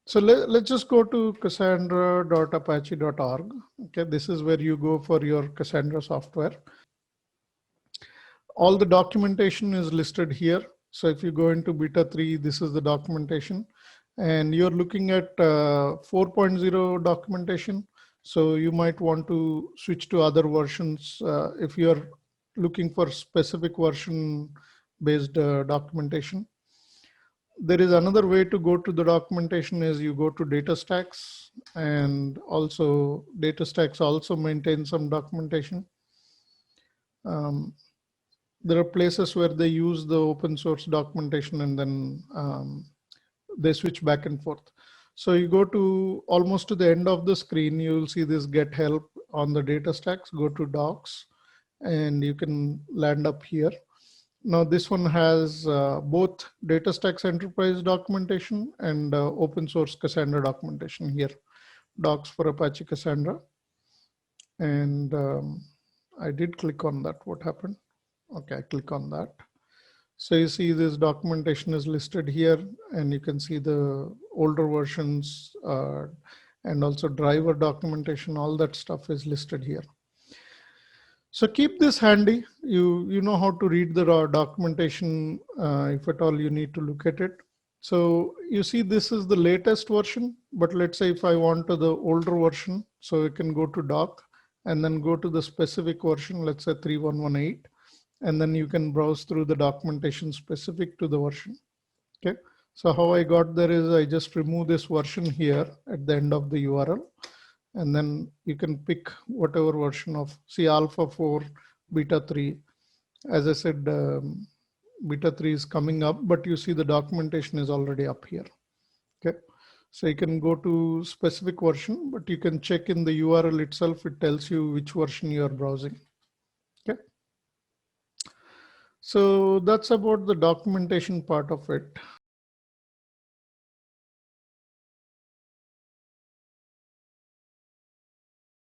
So let's just go to cassandra.apache.org. Okay, this is where you go for your Cassandra software. All the documentation is listed here. So if you go into beta 3, this is the documentation. And you're looking at 4.0 documentation. So you might want to switch to other versions if you're looking for specific version based documentation. There is another way to go to the documentation is you go to DataStax, and also DataStax also maintains some documentation. There are places where they use the open source documentation and then they switch back and forth. So you go to almost to the end of the screen, you will see this get help on the DataStax, go to docs, and you can land up here. Now this one has both DataStax Enterprise documentation and open source Cassandra documentation here, docs for Apache Cassandra. And I did click on that. What happened? Okay, I click on that. So you see this documentation is listed here, and you can see the older versions and also driver documentation, all that stuff is listed here. So keep this handy. You know how to read the documentation if at all you need to look at it. So you see this is the latest version, but let's say if I want to the older version, so you can go to doc and then go to the specific version, let's say 3118, and then you can browse through the documentation specific to the version. Okay. So how I got there is I just remove this version here at the end of the URL. And then you can pick whatever version of, see, alpha 4, beta 3. As I said, beta 3 is coming up, but you see the documentation is already up here. Okay, so you can go to specific version, but you can check in the URL itself. It tells you which version you are browsing. Okay, so that's about the documentation part of it.